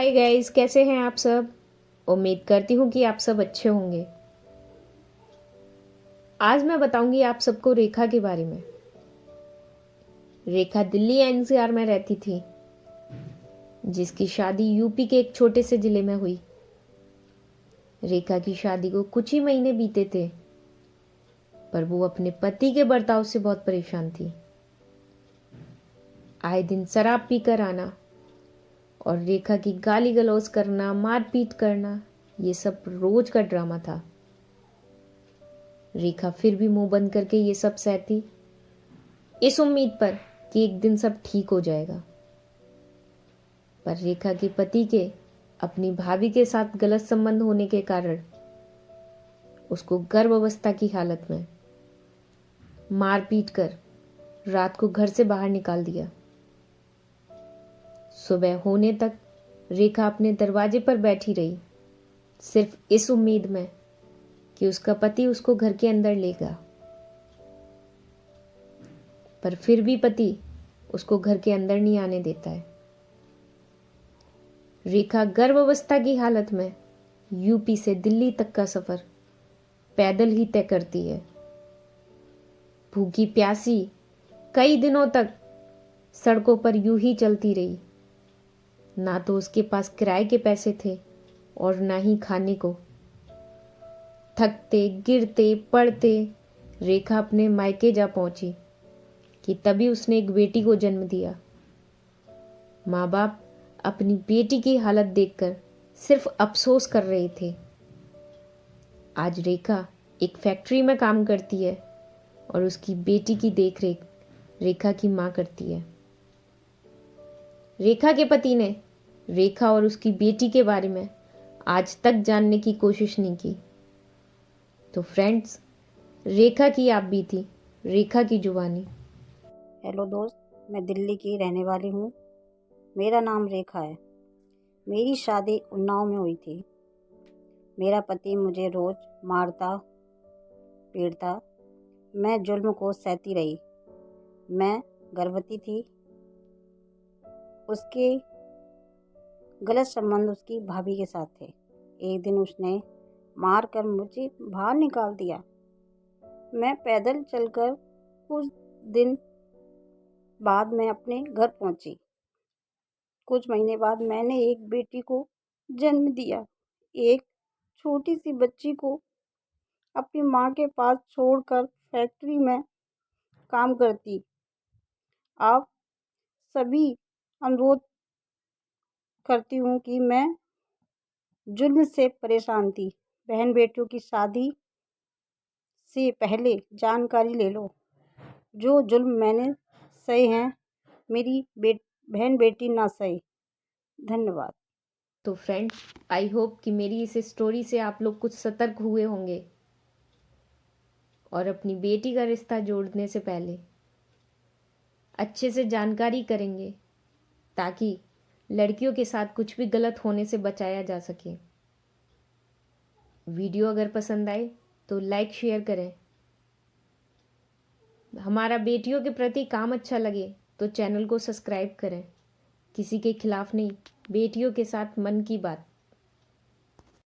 Hi guys, कैसे हैं आप सब। उम्मीद करती हूँ कि आप सब अच्छे होंगे। आज मैं बताऊंगी आप सबको रेखा के बारे में। रेखा दिल्ली एनसीआर में रहती थी, जिसकी शादी यूपी के एक छोटे से जिले में हुई। रेखा की शादी को कुछ ही महीने बीते थे, पर वो अपने पति के बर्ताव से बहुत परेशान थी। आए दिन शराब पीकर आना और रेखा की गाली गलौज करना, मारपीट करना, ये सब रोज का ड्रामा था। रेखा फिर भी मुंह बंद करके ये सब सहती, इस उम्मीद पर कि एक दिन सब ठीक हो जाएगा। पर रेखा के पति के अपनी भाभी के साथ गलत संबंध होने के कारण उसको गर्भावस्था की हालत में मार पीट कर रात को घर से बाहर निकाल दिया। सुबह होने तक रेखा अपने दरवाजे पर बैठी रही, सिर्फ इस उम्मीद में कि उसका पति उसको घर के अंदर लेगा। पर फिर भी पति उसको घर के अंदर नहीं आने देता है। रेखा गर्भावस्था की हालत में यूपी से दिल्ली तक का सफर पैदल ही तय करती है। भूखी प्यासी कई दिनों तक सड़कों पर यूं ही चलती रही। ना तो उसके पास किराए के पैसे थे और ना ही खाने को। थकते गिरते पड़ते रेखा अपने मायके जा पहुंची कि तभी उसने एक बेटी को जन्म दिया। माँ बाप अपनी बेटी की हालत देखकर सिर्फ अफसोस कर रहे थे। आज रेखा एक फैक्ट्री में काम करती है और उसकी बेटी की देखरेख रेखा की माँ करती है। रेखा के पति ने रेखा और उसकी बेटी के बारे में आज तक जानने की कोशिश नहीं की। तो फ्रेंड्स, रेखा की आप बीती, रेखा की जुबानी। हेलो दोस्त, मैं दिल्ली की रहने वाली हूँ। मेरा नाम रेखा है। मेरी शादी उन्नाव में हुई थी। मेरा पति मुझे रोज़ मारता पीटता। मैं जुल्म को सहती रही। मैं गर्भवती थी। उसके गलत संबंध उसकी भाभी के साथ थे। एक दिन उसने मार कर मुझे बाहर निकाल दिया। मैं पैदल चलकर कुछ दिन बाद मैं अपने घर पहुंची। कुछ महीने बाद मैंने एक बेटी को जन्म दिया। एक छोटी सी बच्ची को अपनी माँ के पास छोड़कर फैक्ट्री में काम करती। आप सभी अनुरोध करती हूँ कि मैं जुल्म से परेशान थी। बहन बेटियों की शादी से पहले जानकारी ले लो। जो जुल्म मैंने सहे हैं, मेरी बहन बेटी ना सहे। धन्यवाद। तो फ्रेंड्स, आई होप कि मेरी इस स्टोरी से आप लोग कुछ सतर्क हुए होंगे और अपनी बेटी का रिश्ता जोड़ने से पहले अच्छे से जानकारी करेंगे, ताकि लड़कियों के साथ कुछ भी गलत होने से बचाया जा सके। वीडियो अगर पसंद आए तो लाइक शेयर करें। हमारा बेटियों के प्रति काम अच्छा लगे तो चैनल को सब्सक्राइब करें। किसी के खिलाफ नहीं, बेटियों के साथ मन की बात।